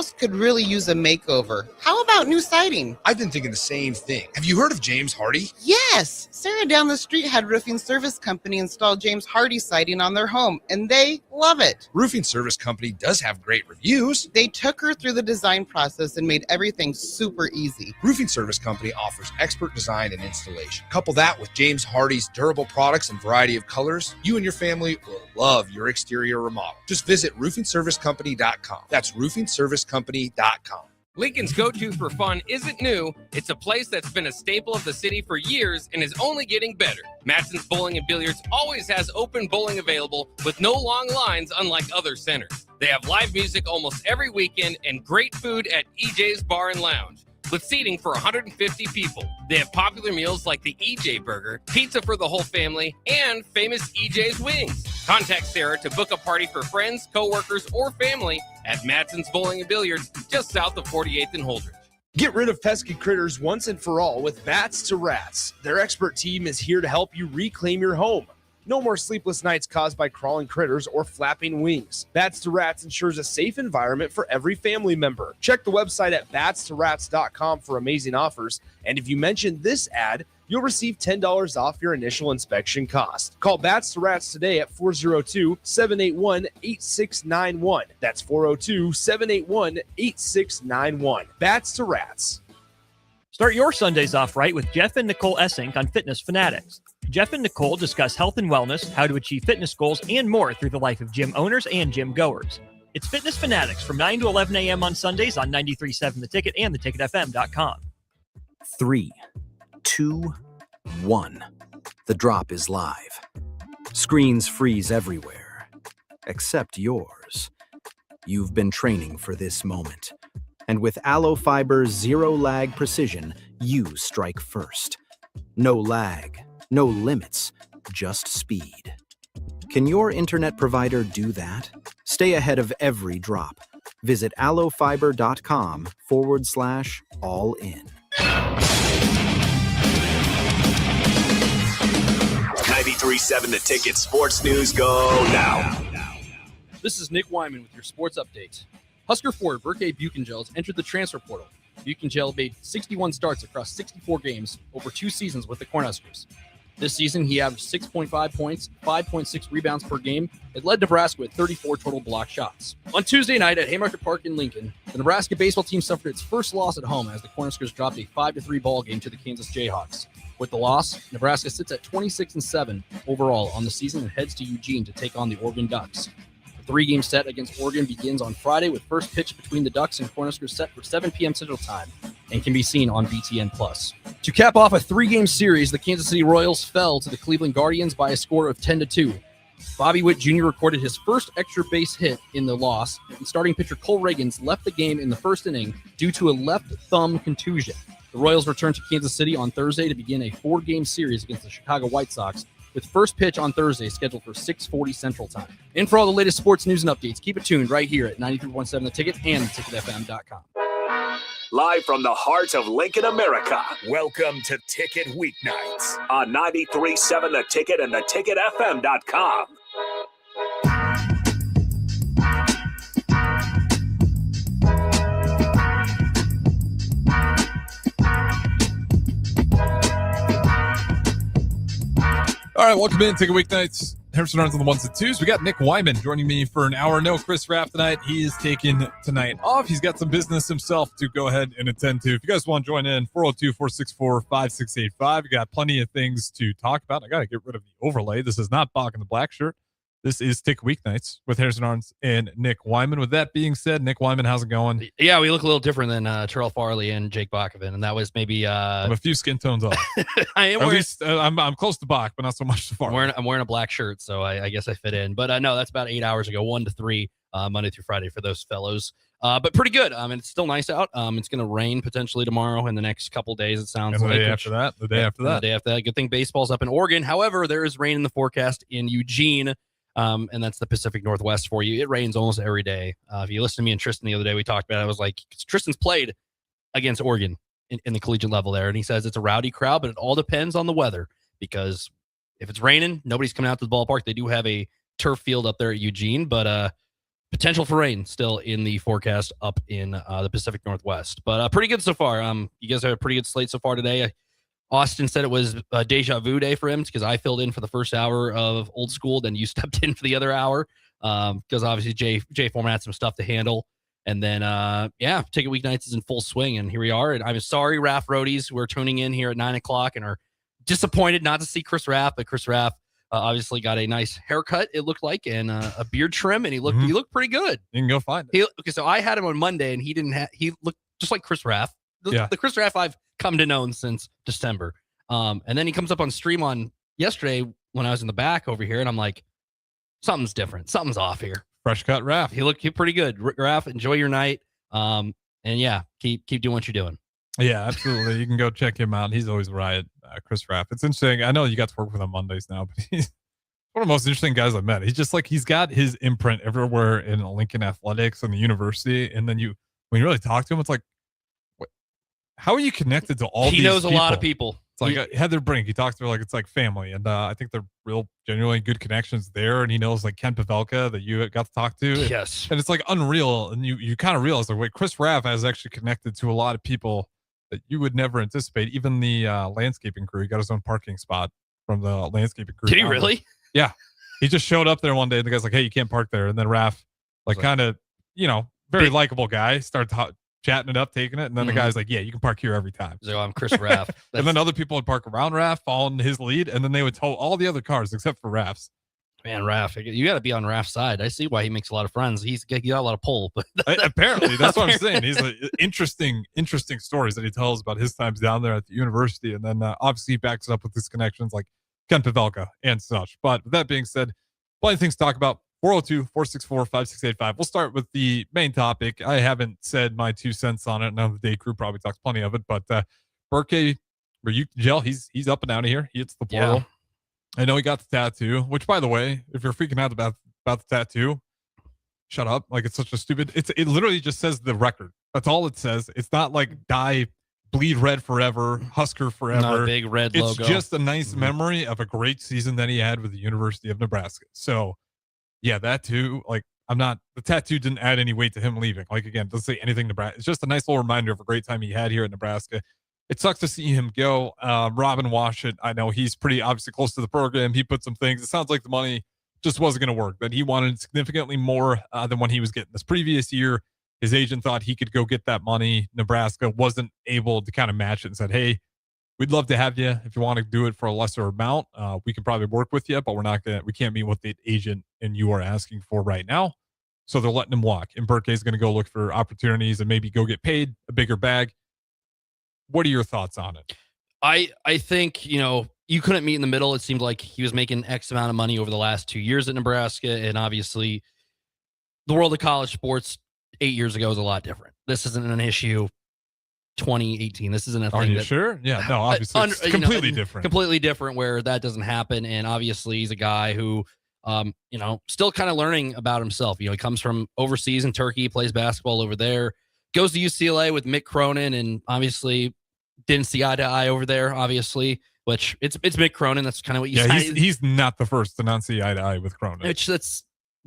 house could really use a makeover. How about new siding? I've been thinking the same thing. Have you heard of James Hardy? Yes! Sarah down the street had Roofing Service Company install James Hardy siding on their home, and they love it. Roofing Service Company does have great reviews. They took her through the design process and made everything super easy. Roofing Service Company offers expert design and installation. Couple that with James Hardy's durable products and variety of colors, you and your family will love your exterior remodel. Just visit roofingservicecompany.com. That's roofingservicecompany.com. Lincoln's go-to for fun isn't new. It's a place that's been a staple of the city for years and is only getting better. Matson's Bowling and Billiards always has open bowling available with no long lines, unlike other centers. They have live music almost every weekend and great food at EJ's Bar and Lounge, with seating for 150 people. They have popular meals like the EJ Burger, pizza for the whole family, and famous EJ's Wings. Contact Sarah to book a party for friends, coworkers, or family at Matson's Bowling and Billiards, just south of 48th and Holdridge. Get rid of pesky critters once and for all with Bats to Rats. Their expert team is here to help you reclaim your home. No more sleepless nights caused by crawling critters or flapping wings. Bats to Rats ensures a safe environment for every family member. Check the website at batstoRats.com for amazing offers. And if you mention this ad, you'll receive $10 off your initial inspection cost. Call Bats to Rats today at 402-781-8691. That's 402-781-8691. Bats to Rats. Start your Sundays off right with Jeff and Nicole Essink on Fitness Fanatics. Jeff and Nicole discuss health and wellness, how to achieve fitness goals, and more through the life of gym owners and gym goers. It's Fitness Fanatics from 9 to 11 a.m. on Sundays on 93.7 The Ticket and theticketfm.com. 3, 2, 1. The drop is live. Screens freeze everywhere, except yours. You've been training for this moment. And with Aloe Fiber's zero-lag precision, you strike first. No lag, no limits, just speed. Can your internet provider do that? Stay ahead of every drop. Visit aloefiber.com/all-in. 93.7 The Ticket Sports News go now. This is Nick Whyman with your sports update. Husker forward Burke Buchengel has entered the transfer portal. Buchengel made 61 starts across 64 games over 2 seasons with the Cornhuskers. This season, he averaged 6.5 points, 5.6 rebounds per game, and led Nebraska with 34 total block shots. On Tuesday night at Haymarket Park in Lincoln, the Nebraska baseball team suffered its first loss at home as the Cornhuskers dropped a 5-3 ball game to the Kansas Jayhawks. With the loss, Nebraska sits at 26-7 overall on the season and heads to Eugene to take on the Oregon Ducks. The 3-game set against Oregon begins on Friday with first pitch between the Ducks and Cornhuskers set for 7 p.m. Central Time and can be seen on BTN+. To cap off a 3-game series, the Kansas City Royals fell to the Cleveland Guardians by a score of 10-2. Bobby Witt Jr. recorded his first extra base hit in the loss, and starting pitcher Cole Reagans left the game in the first inning due to a left thumb contusion. The Royals return to Kansas City on Thursday to begin a 4-game series against the Chicago White Sox, with first pitch on Thursday scheduled for 6:40 Central Time. And for all the latest sports news and updates, keep it tuned right here at 93.7 The Ticket and theticketfm.com. Live from the heart of Lincoln, America, welcome to Ticket Weeknights on 93.7 The Ticket and theticketfm.com. All right, welcome in. Ticket Weeknights. Harrison Arens on the ones and twos. We got Nick Whyman joining me for an hour. No Chris Raff tonight. He is taking tonight off. He's got some business himself to go ahead and attend to. If you guys want to join in, 402-464-5685. We got plenty of things to talk about. I got to get rid of the overlay. This is not Bach in the black shirt. This is Ticket Weeknights with Harrison Arens and Nick Whyman. With that being said, Nick Whyman, how's it going? Yeah, we look a little different than Terrell Farley and Jake Bakoven, and that was maybe I'm a few skin tones off. I am At least I'm close to Bach, but not so much to Farley. I'm wearing a black shirt, so I guess I fit in. But no, that's about 8 hours ago, 1 to 3, Monday through Friday for those fellows. But pretty good. And it's still nice out. It's going to rain potentially tomorrow and the next couple days, it sounds and the like. Day after that. The day after that. Good thing baseball's up in Oregon. However, there is rain in the forecast in Eugene. And that's the Pacific Northwest for you. It rains almost every day. If you listen to me and Tristan the other day, we talked about it. I was like, Tristan's played against Oregon in the collegiate level there. And he says it's a rowdy crowd, but it all depends on the weather, because if it's raining, nobody's coming out to the ballpark. They do have a turf field up there at Eugene, but potential for rain still in the forecast up in the Pacific Northwest, but pretty good so far. You guys have a pretty good slate so far today. Austin said it was a deja vu day for him because I filled in for the first hour of Old School, then you stepped in for the other hour because obviously Jay Foreman had some stuff to handle. And then, Ticket Weeknights is in full swing, and here we are. And I'm sorry, Raff Roadies, who are tuning in here at 9 o'clock and are disappointed not to see Chris Raff, but Chris Raff obviously got a nice haircut, it looked like, and a beard trim, and he looked pretty good. You can go find it. Okay, so I had him on Monday, and he looked just like Chris Raff. The Chris Raff I've come to know since December. And then he comes up on stream on yesterday when I was in the back over here, and I'm like, something's different. Something's off here. Fresh cut Raph. He looked pretty good. Raph, enjoy your night. And yeah, keep doing what you're doing. Yeah, absolutely. You can go check him out. He's always a riot, Chris Raff. It's interesting. I know you got to work with him Mondays now, but he's one of the most interesting guys I've met. He's just like, he's got his imprint everywhere in Lincoln athletics and the university. And then when you really talk to him, it's like, how are you connected to all these people? He knows a lot of people. It's like Heather Brink. He talks to her like it's like family. And I think they're real, genuinely good connections there. And he knows like Ken Pavelka that you got to talk to. Yes. And it's like unreal. And you kind of realize like, wait, Chris Raff has actually connected to a lot of people that you would never anticipate. Even the landscaping crew. He got his own parking spot from the landscaping crew. Did he really? Yeah. He just showed up there one day and the guy's like, hey, you can't park there. And then Raff, like kind of, very likable guy, started chatting it up, taking it. And then the guy's like, yeah, you can park here every time. So I'm Chris Raff. And then other people would park around Raff, following his lead. And then they would tow all the other cars except for Raff's. Man, Raff, you got to be on Raff's side. I see why he makes a lot of friends. He got a lot of pull. But apparently, that's what I'm saying. He's interesting stories that he tells about his times down there at the university. And then obviously he backs it up with his connections like Ken Pavelka and such. But with that being said, plenty of things to talk about. 402-464-5685. We'll start with the main topic. I haven't said my 2 cents on it. Now the day crew probably talks plenty of it, but Burke Gel, he's up and out of here. He hits the portal. Yeah. I know he got the tattoo, which by the way, if you're freaking out about the tattoo, shut up. Like it's such a stupid, it literally just says the record. That's all it says. It's not like bleed red forever, Husker forever. Not a big red logo. It's just a nice memory of a great season that he had with the University of Nebraska. So yeah, that too. Like, the tattoo didn't add any weight to him leaving. Like, again, doesn't say anything Nebraska. It's just a nice little reminder of a great time he had here at Nebraska. It sucks to see him go. Robin Washut, I know he's pretty obviously close to the program. He put some things. It sounds like the money just wasn't going to work, that he wanted significantly more than what he was getting this previous year. His agent thought he could go get that money. Nebraska wasn't able to kind of match it and said, hey, we'd love to have you. If you want to do it for a lesser amount, we can probably work with you, but we can't meet what the agent and you are asking for right now. So they're letting him walk. And Burke is going to go look for opportunities and maybe go get paid a bigger bag. What are your thoughts on it? I think, you couldn't meet in the middle. It seemed like he was making X amount of money over the last 2 years at Nebraska. And obviously the world of college sports 8 years ago is a lot different. This isn't an issue 2018. This isn't a thing. Are you sure? Yeah, no, obviously it's completely different. Completely different where that doesn't happen. And obviously he's a guy who, still kind of learning about himself. He comes from overseas in Turkey, plays basketball over there, goes to UCLA with Mick Cronin, and obviously didn't see eye to eye over there, obviously, which it's Mick Cronin. That's kind of what you say. He's not the first to not see eye to eye with Cronin. That's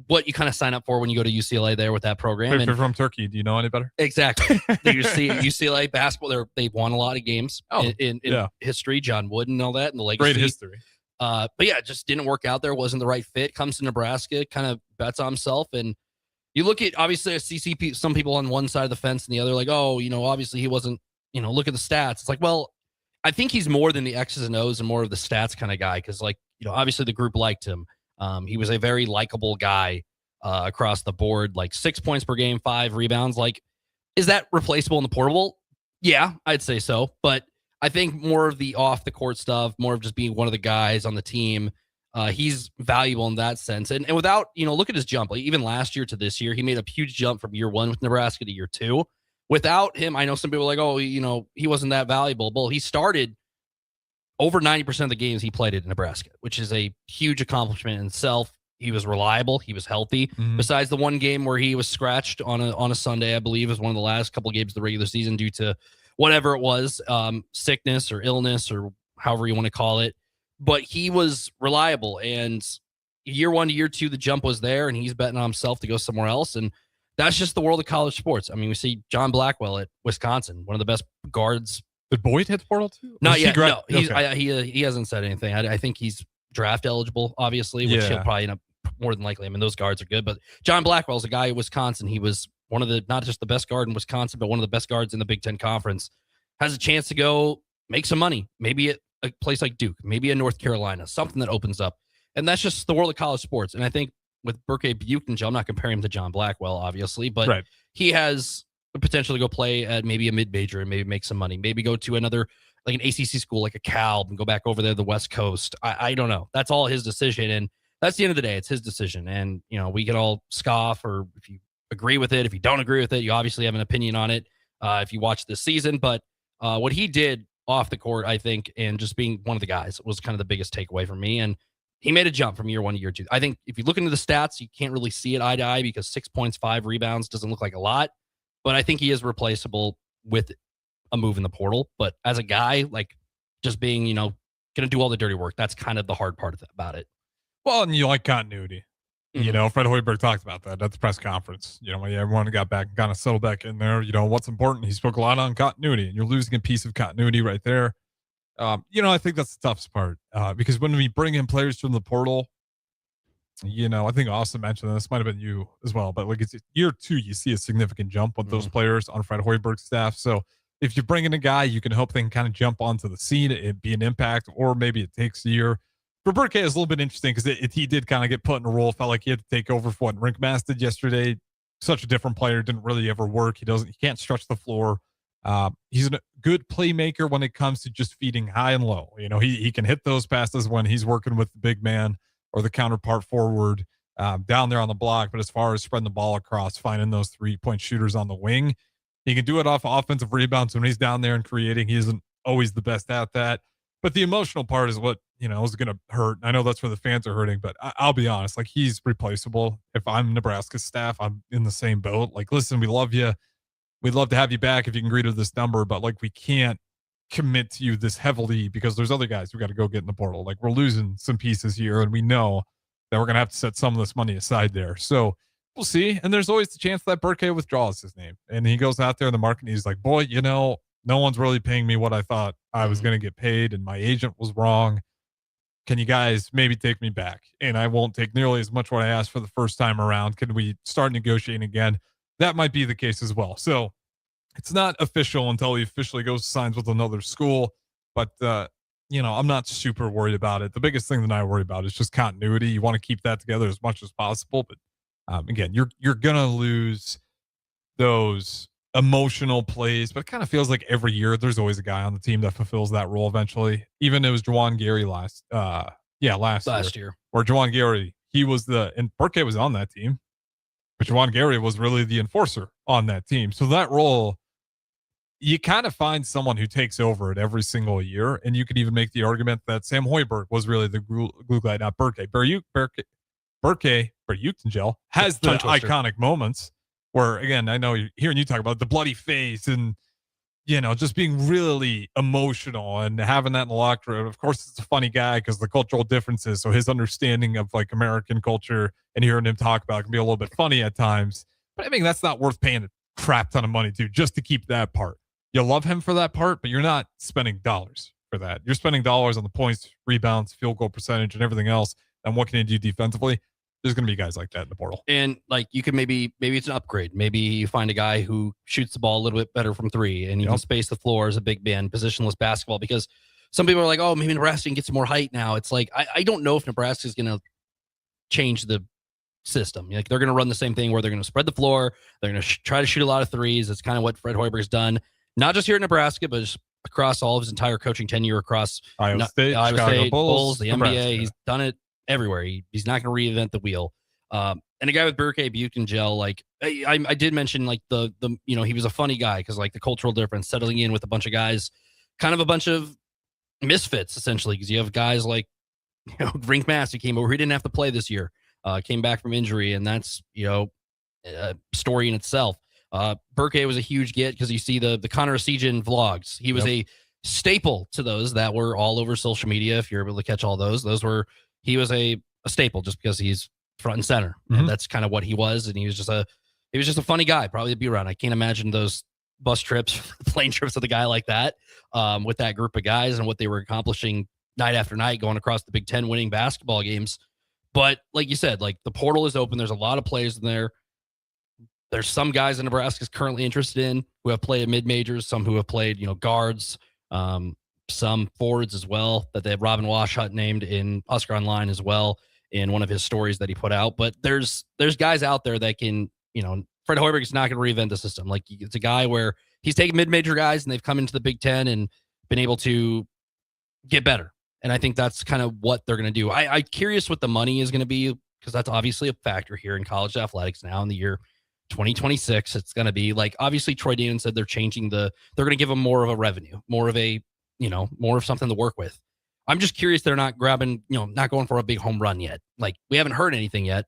what you kind of sign up for when you go to UCLA there with that program. If you're from Turkey, do you know any better? Exactly. You see UCLA basketball, they've won a lot of games in history, John Wooden and all that, and the legacy. Great history. But yeah, it just didn't work out there. Wasn't the right fit. Comes to Nebraska, kind of bets on himself. And you look at, obviously, I see some people on one side of the fence and the other like, obviously he wasn't, look at the stats. It's like, well, I think he's more than the X's and O's and more of the stats kind of guy. Because obviously the group liked him. He was a very likable guy across the board, like 6 points per game, 5 rebounds. Like, is that replaceable in the portable? Yeah, I'd say so. But I think more of the off the court stuff, more of just being one of the guys on the team. He's valuable in that sense. And without, look at his jump. Like even last year to this year, he made a huge jump from year 1 with Nebraska to year 2. Without him, I know some people are like, he wasn't that valuable. Well, he started over 90% of the games he played at Nebraska, which is a huge accomplishment in itself. He was reliable. He was healthy. Mm-hmm. Besides the one game where he was scratched on a Sunday, I believe, was one of the last couple of games of the regular season due to whatever it was, sickness or illness or however you want to call it. But he was reliable. And year 1 to year 2, the jump was there, and he's betting on himself to go somewhere else. And that's just the world of college sports. I mean, we see John Blackwell at Wisconsin, one of the best guards. Did Boyd hit the portal too? Not yet. No, Okay. he hasn't said anything. I think he's draft eligible, obviously, which he'll probably end up more than likely. I mean, those guards are good, but John Blackwell's a guy at Wisconsin. He was one of the, not just the best guard in Wisconsin, but one of the best guards in the Big Ten Conference. Has a chance to go make some money, maybe at a place like Duke, maybe in North Carolina, something that opens up. And that's just the world of college sports. And I think with Burke Buchengel, I'm not comparing him to John Blackwell, obviously, but he has the potential to go play at maybe a mid-major and maybe make some money, maybe go to another, like an ACC school, like a Cal, and go back over there to the West Coast. I don't know. That's all his decision. And that's the end of the day. It's his decision. And, we can all scoff, or if you agree with it, if you don't agree with it, you obviously have an opinion on it if you watch this season. But what he did off the court, I think, and just being one of the guys was kind of the biggest takeaway for me. And he made a jump from year 1 to year 2. I think if you look into the stats, you can't really see it eye to eye because 6 points, 5 rebounds doesn't look like a lot. But I think he is replaceable with a move in the portal. But as a guy, like just being, going to do all the dirty work, that's kind of the hard part about it. Well, and you like continuity. Mm-hmm. Fred Hoiberg talked about that at the press conference. When everyone got back and kind of settled back in there, what's important. He spoke a lot on continuity, and you're losing a piece of continuity right there. I think that's the toughest part because when we bring in players from the portal, I think Austin mentioned this, might have been you as well, but like it's year 2, you see a significant jump with those players on Fred Hoiberg's staff. So if you bring in a guy, you can hope they can kind of jump onto the scene, it be an impact, or maybe it takes a year. For Burke, it's a little bit interesting because he did kind of get put in a role. Felt like he had to take over for what Rinkmass did yesterday. Such a different player, didn't really ever work. He can't stretch the floor. He's a good playmaker when it comes to just feeding high and low. He can hit those passes when he's working with the big man or the counterpart forward down there on the block. But as far as spreading the ball across, finding those 3-point shooters on the wing, he can do it off offensive rebounds when he's down there and creating. He isn't always the best at that. But the emotional part is what, is going to hurt. I know that's where the fans are hurting, but I'll be honest, like he's replaceable. If I'm Nebraska's staff, I'm in the same boat. Like, listen, we love you. We'd love to have you back if you can agree to this number, but like we can't commit to you this heavily because there's other guys we got to go get in the portal. Like we're losing some pieces here, and we know that we're going to have to set some of this money aside there. So we'll see. And there's always the chance that Burke withdraws his name and he goes out there in the market and he's like, boy, no one's really paying me what I thought I was going to get paid, and my agent was wrong. Can you guys maybe take me back? And I won't take nearly as much what I asked for the first time around. Can we start negotiating again? That might be the case as well. So it's not official until he officially goes signs with another school. But, I'm not super worried about it. The biggest thing that I worry about is just continuity. You want to keep that together as much as possible. But again, you're going to lose those emotional plays, but it kind of feels like every year there's always a guy on the team that fulfills that role eventually. Even it was Juwan Gary last year. Or Juwan Gary, and Burke was on that team, but Juwan Gary was really the enforcer on that team. So that role, you kind of find someone who takes over it every single year, and you could even make the argument that Sam Hoiberg was really the glue guy, not Burke. Buchengel has the iconic moments where, again, I know you're hearing you talk about the bloody face and, just being really emotional and having that in the locker room. Of course, it's a funny guy because the cultural differences. So his understanding of like American culture and hearing him talk about it can be a little bit funny at times. But I mean, that's not worth paying a crap ton of money to just to keep that part. You love him for that part, but you're not spending dollars for that. You're spending dollars on the points, rebounds, field goal percentage, and everything else. And what can you do defensively? There's going to be guys like that in the portal. And like you can maybe it's an upgrade. Maybe you find a guy who shoots the ball a little bit better from 3 and you can space the floor as a big man, positionless basketball, because some people are like, oh, maybe Nebraska can get some more height now. It's like, I don't know if Nebraska is going to change the system. Like they're going to run the same thing where they're going to spread the floor. They're going to try to shoot a lot of threes. It's kind of what Fred Hoiberg's done, not just here in Nebraska, but just across all of his entire coaching tenure across Iowa State, Bulls, the Nebraska. NBA. He's done it everywhere. He's not going to reinvent the wheel. And a guy with Burke Buchengel, like I did mention, like the he was a funny guy because like the cultural difference, settling in with a bunch of guys, kind of a bunch of misfits essentially, because you have guys like Rink Mass who came over, he didn't have to play this year, came back from injury, and that's a story in itself. Burke was a huge get because you see the Connor Sejan vlogs. He was a staple to those that were all over social media. If you're able to catch all those, he was a a staple just because he's front and center. And that's kind of what he was. And he was just a funny guy, probably to be around. I can't imagine those bus trips, plane trips with a guy like that, with that group of guys and what they were accomplishing night after night, going across the Big Ten, winning basketball games. But like you said, like the portal is open. There's a lot of players in there. There's some guys in Nebraska is currently interested in who have played at mid-majors, some who have played, guards, some forwards as well, that they have Robin Washut named in Husker Online as well in one of his stories that he put out. But there's guys out there that can, Fred Hoiberg is not going to reinvent the system. Like, it's a guy where he's taken mid-major guys and they've come into the Big Ten and been able to get better. And I think that's kind of what they're going to do. I'm curious what the money is going to be, because that's obviously a factor here in college athletics now in the year 2026. It's going to be like, obviously Troy Danon said they're changing they're going to give them more of a revenue, more of something to work with. I'm just curious they're not grabbing, not going for a big home run yet. Like, we haven't heard anything yet,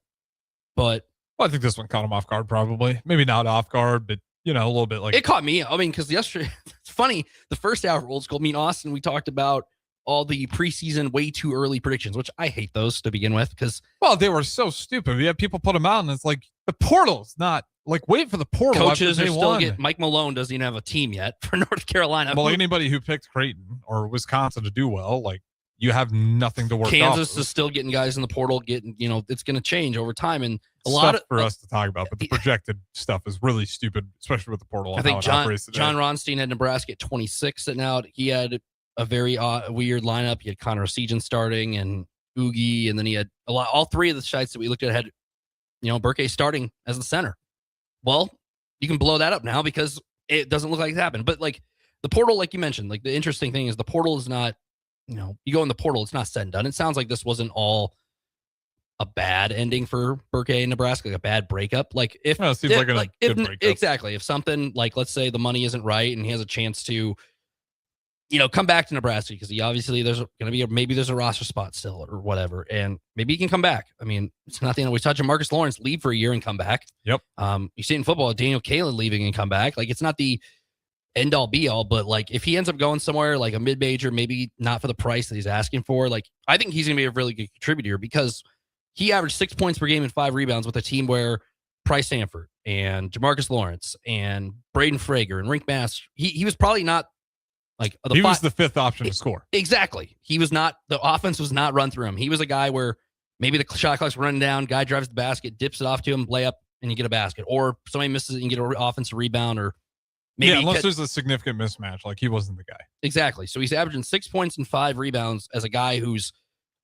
but. Well, I think this one caught him off guard, probably. Maybe not off guard, but, a little bit like. It caught me. I mean, because yesterday, it's funny, the first hour of Old School, me and Austin, we talked about all the preseason way too early predictions, which I hate those to begin with, because. Well, they were so stupid. We had people put them out, and it's like, the portal's not. Like, wait for the portal. Coaches are still getting. Mike Malone doesn't even have a team yet for North Carolina. Well, anybody who picked Creighton or Wisconsin to do well, like, you have nothing to work. Kansas is still getting guys in the portal. It's going to change over time, and a stuff lot of for us to talk about. But the projected stuff is really stupid, especially with the portal. I think John Ronstein had Nebraska at 26 sitting out. He had a very weird lineup. He had Connor Segan starting and Oogie, and then he had all three of the sites that we looked at had, Burke starting as the center. Well, you can blow that up now because it doesn't look like it happened. But like the portal, like you mentioned, like the interesting thing is the portal is not, you go in the portal, it's not said and done. It sounds like this wasn't all a bad ending for Burke in Nebraska, like a bad breakup. Like it seems like a good breakup. Exactly. If something like, let's say the money isn't right and he has a chance to, come back to Nebraska, because he obviously there's going to be maybe there's a roster spot still or whatever, and maybe he can come back. I mean, it's nothing. We touch on Marcus Lawrence leave for a year and come back. Yep. You see it in football, Daniel Kalen leaving and come back. Like, it's not the end all be all, but like if he ends up going somewhere like a mid major, maybe not for the price that he's asking for, like I think he's going to be a really good contributor, because he averaged 6 points per game and 5 rebounds with a team where Price Sanford and Jamarcus Lawrence and Braden Frager and Rink Mass, he was probably not. Like he was the fifth option to score. Exactly. He was not, the offense was not run through him. He was a guy where maybe the shot clock's running down, guy drives the basket, dips it off to him, layup, and you get a basket. Or somebody misses it and you get an offensive rebound, or maybe unless there's a significant mismatch, like he wasn't the guy. Exactly. So he's averaging 6 points and 5 rebounds as a guy who's,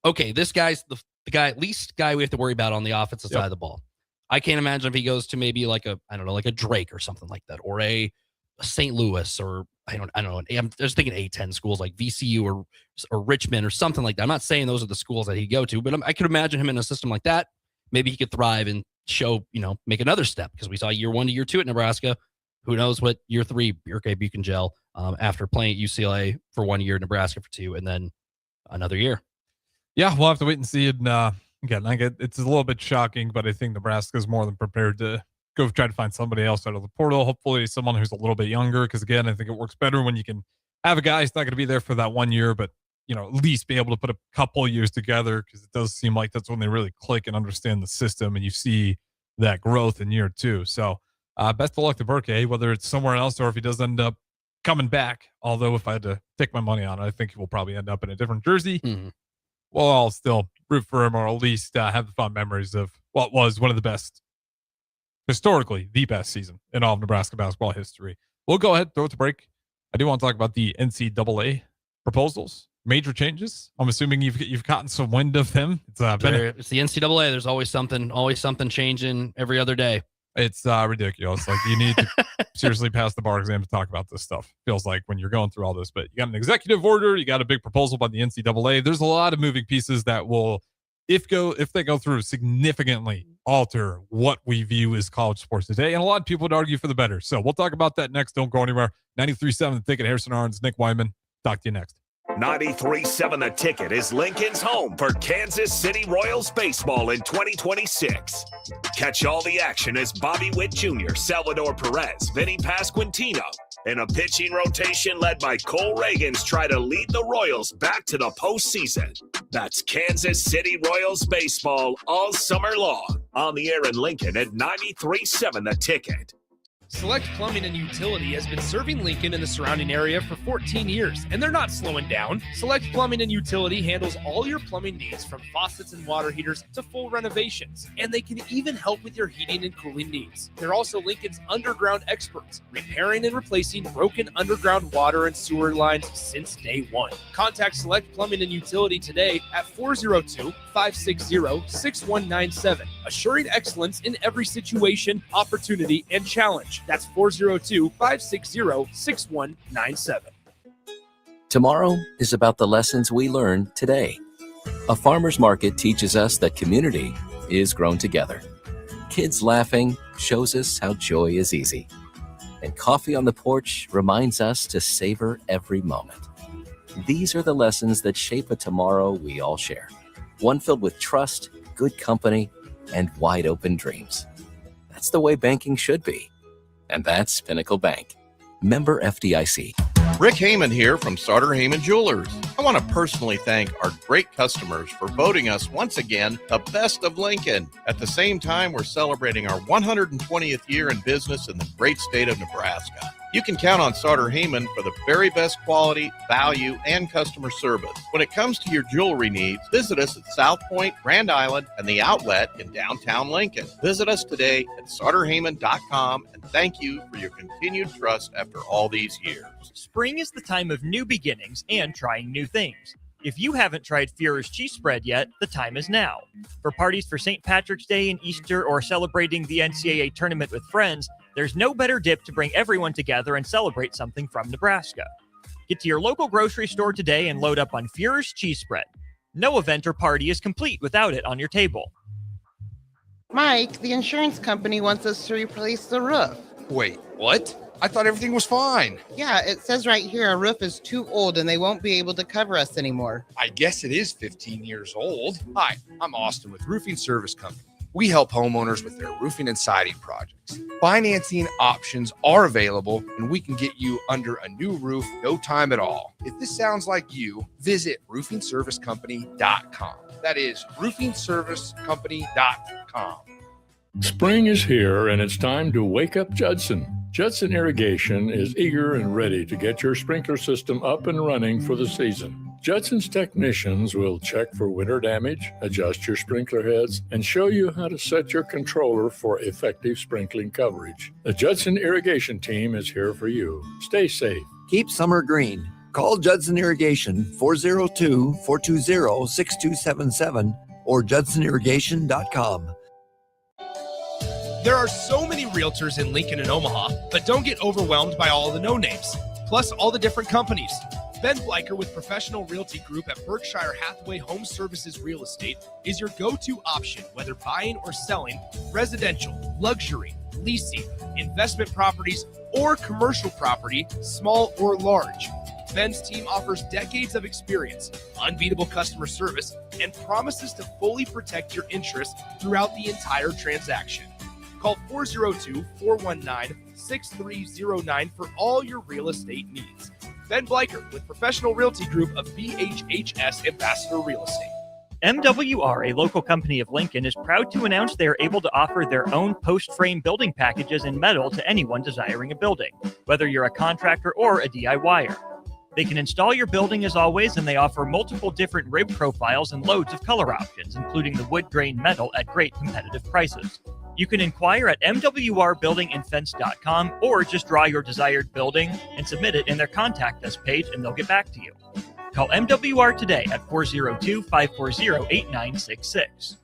okay, this guy's the guy, at least guy we have to worry about on the offensive side of the ball. I can't imagine if he goes to maybe like a Drake or something like that, or a St. Louis, or I don't know. I'm just thinking A-10 schools like VCU or Richmond or something like that. I'm not saying those are the schools that he'd go to, but I could imagine him in a system like that. Maybe he could thrive and show, make another step, because we saw year 1 to year 2 at Nebraska. Who knows what year 3, Burke Buchengel, after playing at UCLA for 1 year, Nebraska for 2, and then another year. Yeah, we'll have to wait and see. And again, it's a little bit shocking, but I think Nebraska's more than prepared to go try to find somebody else out of the portal. Hopefully someone who's a little bit younger, because again, I think it works better when you can have a guy who's not going to be there for that 1 year, but at least be able to put a couple of years together, because it does seem like that's when they really click and understand the system, and you see that growth in year 2. So best of luck to Burke, whether it's somewhere else or if he does end up coming back. Although if I had to take my money on it, I think he will probably end up in a different jersey. Well, I'll still root for him, or at least have the fond memories of what was one of the best, historically, the best season in all of Nebraska basketball history. We'll go ahead, throw it to break. I do want to talk about the NCAA proposals, major changes. I'm assuming you've gotten some wind of them. It's the NCAA. There's always something changing every other day. It's ridiculous. Like, you need to seriously pass the bar exam to talk about this stuff. Feels like when you're going through all this, but you got an executive order, you got a big proposal by the NCAA. There's a lot of moving pieces that will, if they go through, significantly alter what we view as college sports today. And a lot of people would argue for the better. So we'll talk about that next. Don't go anywhere. 93.7 The Ticket, Harrison Arens, Nick Whyman. Talk to you next. 93.7 The Ticket is Lincoln's home for Kansas City Royals baseball in 2026. Catch all the action as Bobby Witt Jr., Salvador Perez, Vinny Pasquantino, And a pitching rotation led by Cole Reagans try to lead the Royals back to the postseason. That's Kansas City Royals baseball all summer long on the air in Lincoln at 93.7 The Ticket. Select Plumbing and Utility has been serving Lincoln and the surrounding area for 14 years, and they're not slowing down. Select Plumbing and Utility handles all your plumbing needs, from faucets and water heaters to full renovations, and they can even help with your heating and cooling needs. They're also Lincoln's underground experts, repairing and replacing broken underground water and sewer lines since day one. Contact Select Plumbing and Utility today at 402-560-6197, assuring excellence in every situation, opportunity, and challenge. That's 402-560-6197. Tomorrow is about the lessons we learned today. A farmer's market teaches us that community is grown together. Kids laughing shows us how joy is easy. And coffee on the porch reminds us to savor every moment. These are the lessons that shape a tomorrow we all share. One filled with trust, good company, and wide open dreams. That's the way banking should be. And that's Pinnacle Bank. Member FDIC. Rick Heyman here from Sartor Heyman Jewelers. I want to personally thank our great customers for voting us once again the best of Lincoln. At the same time, we're celebrating our 120th year in business in the great state of Nebraska. You can count on Sartor Heyman for the very best quality, value, and customer service. When it comes to your jewelry needs, visit us at South Point, Grand Island, and the Outlet in downtown Lincoln. Visit us today at sartorheyman.com, and thank you for your continued trust after all these years. Spring is the time of new beginnings and trying new things. If you haven't tried Führer's cheese spread yet, the time is now. For parties for St. Patrick's Day and Easter, or celebrating the NCAA tournament with friends, there's no better dip to bring everyone together and celebrate something from Nebraska. Get to your local grocery store today and load up on Führer's cheese spread. No event or party is complete without it on your table. Mike, the insurance company wants us to replace the roof. Wait, what? I thought everything was fine. Yeah, it says right here our roof is too old and they won't be able to cover us anymore. I guess it is 15 years old. Hi, I'm Austin with Roofing Service Company. We help homeowners with their roofing and siding projects. Financing options are available, and we can get you under a new roof no time at all. If this sounds like you, visit roofingservicecompany.com. That is roofingservicecompany.com. Spring is here, and it's time to wake up Judson. Judson Irrigation is eager and ready to get your sprinkler system up and running for the season. Judson's technicians will check for winter damage, adjust your sprinkler heads, and show you how to set your controller for effective sprinkling coverage. The Judson Irrigation team is here for you. Stay safe. Keep summer green. Call Judson Irrigation 402-420-6277 or judsonirrigation.com. There are so many realtors in Lincoln and Omaha, but don't get overwhelmed by all the no-names, plus all the different companies. Ben Bleicher with Professional Realty Group at Berkshire Hathaway Home Services Real Estate is your go-to option, whether buying or selling residential, luxury, leasing, investment properties, or commercial property, small or large. Ben's team offers decades of experience, unbeatable customer service, and promises to fully protect your interests throughout the entire transaction. Call 402-419-6309 for all your real estate needs. Ben Bleicher with Professional Realty Group of BHHS Ambassador Real Estate. MWR, a local company of Lincoln, is proud to announce they are able to offer their own post-frame building packages in metal to anyone desiring a building, whether you're a contractor or a DIYer. They can install your building as always, and they offer multiple different rib profiles and loads of color options, including the wood grain metal at great competitive prices. You can inquire at mwrbuildingandfence.com or just draw your desired building and submit it in their contact us page, and they'll get back to you. Call MWR today at 402-540-8966.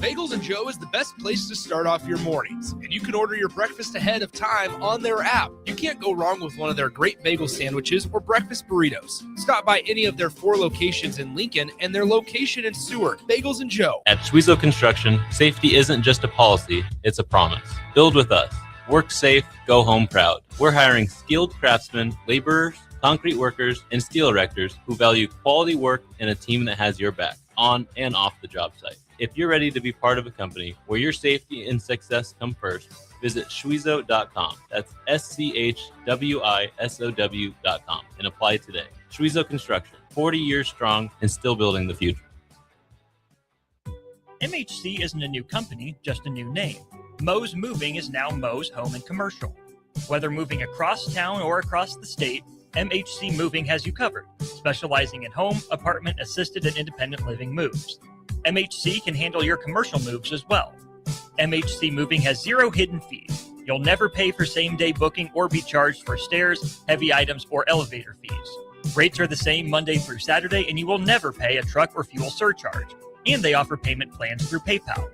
Bagels & Joe is the best place to start off your mornings, and you can order your breakfast ahead of time on their app. You can't go wrong with one of their great bagel sandwiches or breakfast burritos. Stop by any of their 4 locations in Lincoln and their location in Seward. Bagels & Joe. At Schweezel Construction, safety isn't just a policy, it's a promise. Build with us. Work safe, go home proud. We're hiring skilled craftsmen, laborers, concrete workers, and steel erectors who value quality work and a team that has your back, on and off the job site. If you're ready to be part of a company where your safety and success come first, visit Schwizo.com. That's SCHWISOW.com and apply today. Schwizo Construction, 40 years strong and still building the future. MHC isn't a new company, just a new name. Moe's Moving is now Moe's Home and Commercial. Whether moving across town or across the state, MHC Moving has you covered, specializing in home, apartment, assisted, and independent living moves. MHC can handle your commercial moves as well. MHC Moving has 0 hidden fees. You'll never pay for same-day booking or be charged for stairs, heavy items, or elevator fees. Rates are the same Monday through Saturday, and you will never pay a truck or fuel surcharge. And they offer payment plans through PayPal.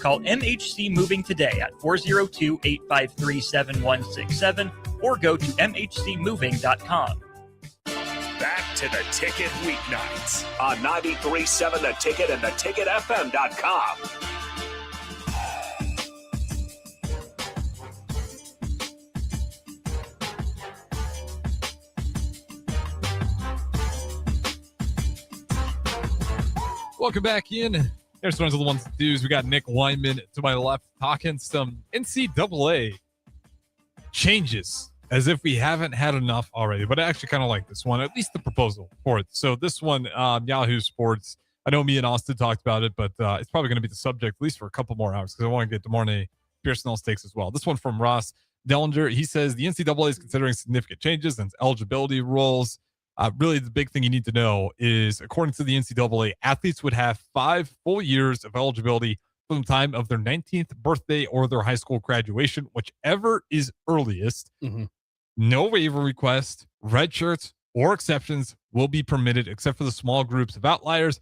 Call MHC Moving today at 402-853-7167 or go to mhcmoving.com. Back to the Ticket weeknights on 93.7 The Ticket and theticketfm.com. Welcome back in. There's one of the ones to do. We got Nick Whyman to my left talking some NCAA changes as if we haven't had enough already. But I actually kind of like this one, at least the proposal for it. So this one, Yahoo Sports, I know me and Austin talked about it, but it's probably going to be the subject at least for a couple more hours because I want to get DeMornay Pearson's takes as well. This one from Ross Dellinger. He says the NCAA is considering significant changes in eligibility rules. Really, the big thing you need to know is, according to the NCAA, athletes would have 5 full years of eligibility from the time of their 19th birthday or their high school graduation, whichever is earliest. Mm-hmm. No waiver request, red shirts, or exceptions will be permitted, except for the small groups of outliers,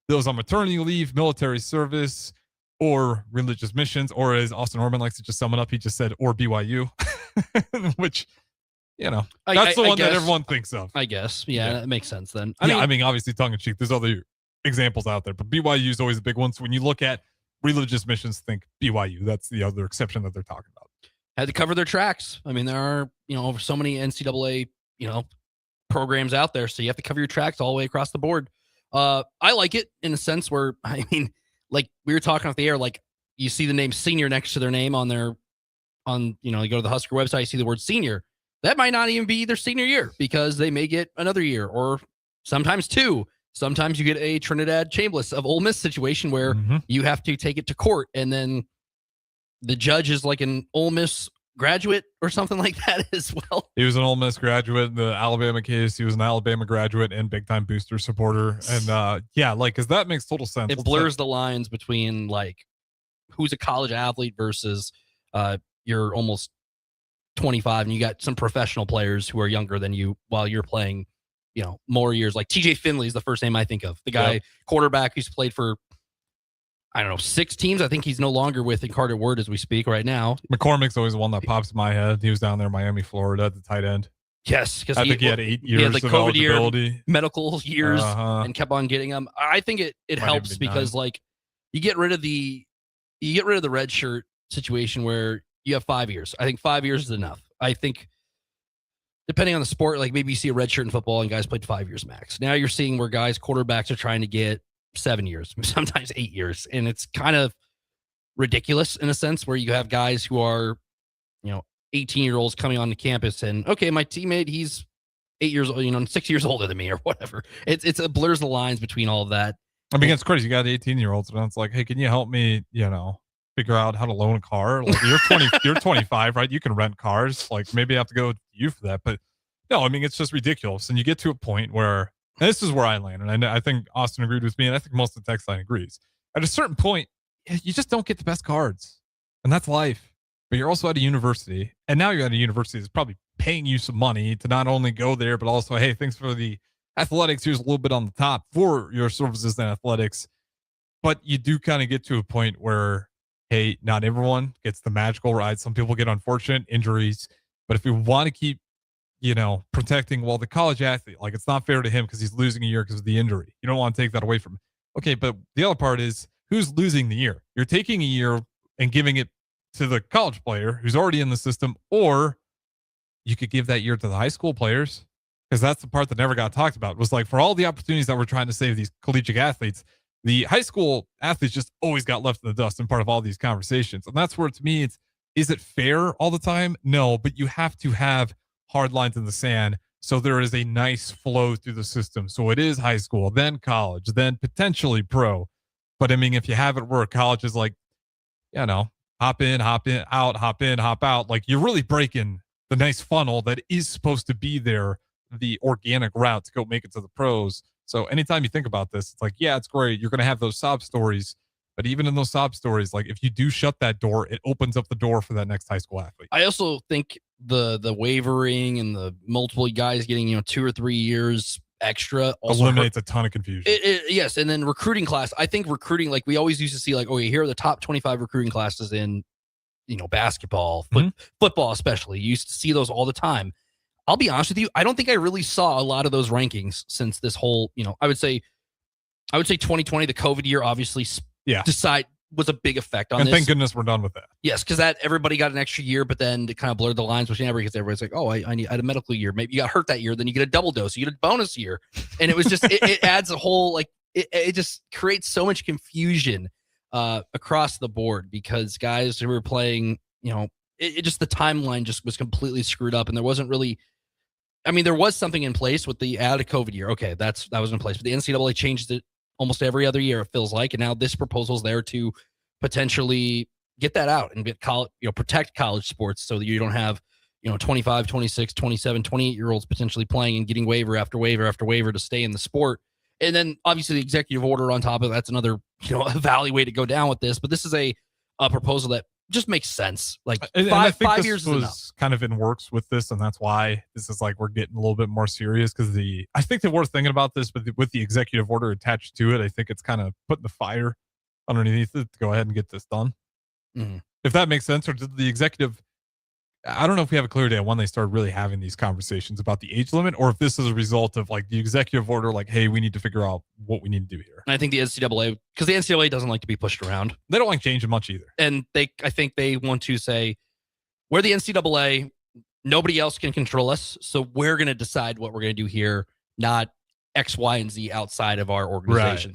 those on maternity leave, military service, or religious missions, or as Austin Orman likes to just sum it up, he just said, or BYU, which... You know, that's the one that everyone thinks of. I guess. Yeah, that makes sense then. I mean, obviously tongue in cheek. There's other examples out there, but BYU is always a big one. So when you look at religious missions, think BYU. That's the other exception that they're talking about. Had to cover their tracks. I mean, there are, over so many NCAA, programs out there. So you have to cover your tracks all the way across the board. I like it in a sense where, I mean, like we were talking off the air, like you see the name senior next to their name you go to the Husker website, you see the word senior. That might not even be their senior year because they may get another year or sometimes 2. Sometimes you get a Trinidad Chambliss of Ole Miss situation where you have to take it to court and then the judge is like an Ole Miss graduate or something like that as well. He was an Ole Miss graduate in the Alabama case. He was an Alabama graduate and big time booster supporter. And because that makes total sense. It blurs the lines between like who's a college athlete versus you're almost 25 and you got some professional players who are younger than you while you're playing, more years. Like TJ Finley is the first name I think of. The guy quarterback who's played for, 6 teams. I think he's no longer with Carter Word as we speak right now. McCormick's always the one that pops in my head. He was down there, Miami, Florida, at the tight end. Yes, because I think he had 8 years had the of COVID eligibility. year, medical years, and kept on getting them. I think it helps because like you get rid of the red shirt situation where you have 5 years. I think 5 years is enough. I think depending on the sport, like maybe you see a red shirt in football and guys played 5 years max. Now you're seeing where quarterbacks are trying to get 7 years, sometimes 8 years. And it's kind of ridiculous in a sense where you have guys who are, 18-year-olds coming on the campus and, okay, my teammate, he's 8 years old, 6 years older than me or whatever. It blurs the lines between all of that. I mean, it's crazy. You got 18-year-olds and it's like, hey, can you help me, figure out how to loan a car? Like you're 25, right? You can rent cars. Like maybe I have to go to you for that. But no, I mean, it's just ridiculous. And you get to a point where, and this is where I land. And I think Austin agreed with me. And I think most of the text line agrees. At a certain point, you just don't get the best cards. And that's life. But you're also at a university. And now you're at a university that's probably paying you some money to not only go there, but also, hey, thanks for the athletics. Here's a little bit on the top for your services in athletics. But you do kind of get to a point where, hey, not everyone gets the magical ride. Some people get unfortunate injuries. But if we want to keep, protecting, the college athlete, like it's not fair to him because he's losing a year because of the injury. You don't want to take that away from him. Okay, but the other part is who's losing the year? You're taking a year and giving it to the college player who's already in the system, or you could give that year to the high school players because that's the part that never got talked about. It was like for all the opportunities that we're trying to save these collegiate athletes, the high school athletes just always got left in the dust and part of all these conversations. And that's where, to me, Is it fair all the time? No, but you have to have hard lines in the sand so there is a nice flow through the system. So it is high school, then college, then potentially pro. But I mean, if you have it where college is like, hop in, out, hop in, hop out, like you're really breaking the nice funnel that is supposed to be there, the organic route to go make it to the pros. So anytime you think about this, it's like, yeah, it's great. You're going to have those sob stories. But even in those sob stories, like if you do shut that door, it opens up the door for that next high school athlete. I also think the wavering and the multiple guys getting 2 or 3 years extra also eliminates a ton of confusion. Yes, and then recruiting class. I think recruiting, like we always used to see, like, here are the top 25 recruiting classes in basketball, football especially. You used to see those all the time. I'll be honest with you, I don't think I really saw a lot of those rankings since this whole, I would say 2020, the COVID year, obviously. Was a big effect on and this. Thank goodness we're done with that. Yes, because everybody got an extra year, but then it kind of blurred the lines between everybody, because everybody's like, I had a medical year. Maybe you got hurt that year, then you get a double dose, you get a bonus year. And it was just, it adds a whole, it just creates so much confusion across the board, because guys who were playing, it just, the timeline just was completely screwed up. And there wasn't really, there was something in place with the added COVID year. Okay, that was in place, but the NCAA changed it almost every other year, it feels like. And now this proposal's there to potentially get that out and get college, protect college sports, so that you don't have, 25, 26, 27, 28-year-olds potentially playing and getting waiver after waiver after waiver to stay in the sport. And then obviously the executive order on top of that's another, valley way to go down with this. But this is a proposal that just makes sense. Like five years is enough. Kind of in works with this, and that's why this is like we're getting a little bit more serious, because I think that we're thinking about this, but with the executive order attached to it, I think it's kind of putting the fire underneath it to go ahead and get this done. Mm-hmm. If that makes sense. Or did the executive, I don't know if we have a clear idea on when they started really having these conversations about the age limit, or if this is a result of like the executive order, like, hey, we need to figure out what we need to do here. And I think the NCAA, because the NCAA doesn't like to be pushed around. They don't like changing much either. And I think they want to say, we're the NCAA, nobody else can control us, so we're going to decide what we're going to do here, not X, Y, and Z outside of our organization.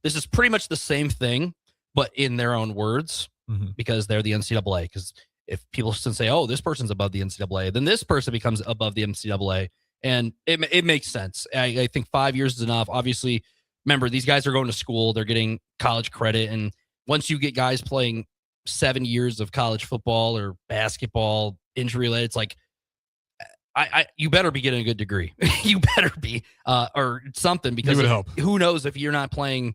This is pretty much the same thing, but in their own words, because they're the NCAA. Because if people say, oh, this person's above the NCAA, then this person becomes above the NCAA. And it makes sense. I think 5 years is enough. Obviously, remember, these guys are going to school. They're getting college credit. And once you get guys playing 7 years of college football or basketball, injury related, it's like, you better be getting a good degree. You better be, or something, because who knows if you're not playing.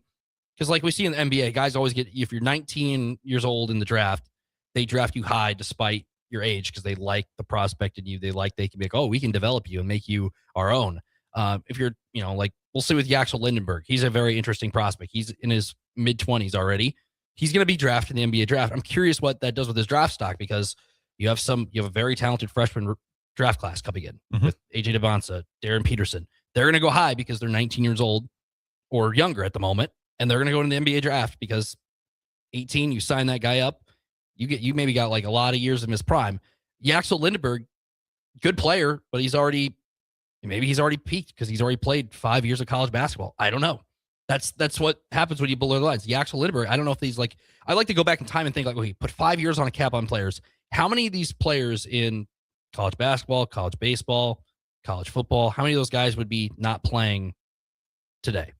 Because like we see in the NBA, guys always get, if you're 19 years old in the draft, they draft you high despite your age, because they like the prospect in you. They can be like, oh, we can develop you and make you our own. If you're, like we'll see with Yaxel Lindenberg, he's a very interesting prospect. He's in his mid-20s already. He's going to be drafted in the NBA draft. I'm curious what that does with his draft stock, because you have a very talented freshman draft class coming in with AJ Devonsa, Darren Peterson. They're going to go high because they're 19 years old or younger at the moment, and they're going to go into the NBA draft because 18, you sign that guy up, you maybe got like a lot of years in his prime. Yaxel Lindenberg, good player, but he's already peaked because he's already played 5 years of college basketball. I don't know. That's what happens when you below the lines. Yaxel Lindenberg, I don't know if he's like, I like to go back in time and think like, okay, put 5 years on a cap on players. How many of these players in college basketball, college baseball, college football, how many of those guys would be not playing today?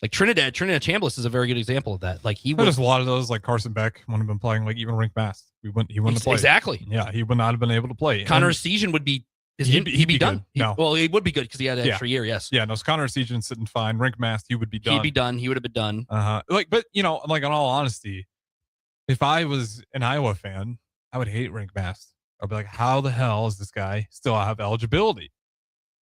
Like Trinidad Chambliss is a very good example of that. Like there's a lot of those, like Carson Beck wouldn't have been playing, like even Rink Mast. He wouldn't have played. Exactly. Yeah, he would not have been able to play. Connor Essegian would be, he'd be done. He would be good because he had an extra year. Yes. Yeah. No, Connor Essegian's sitting fine. Rink Mast, he would be done. He'd be done. He would have been done. But like in all honesty, if I was an Iowa fan, I would hate Rink Mast. I'd be like, how the hell is this guy still have eligibility?